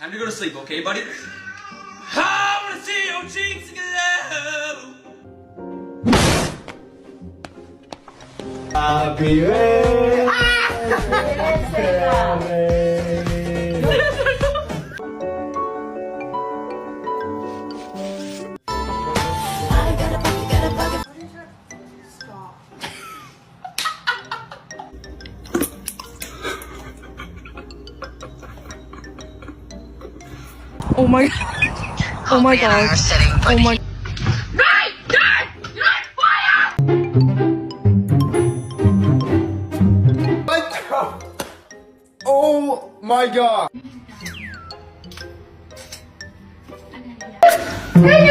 Time to go to sleep, okay, buddy? I wanna see your cheeks glow. Happy birthday! Oh my Oh my god. Oh my What the? Oh my god! Ay,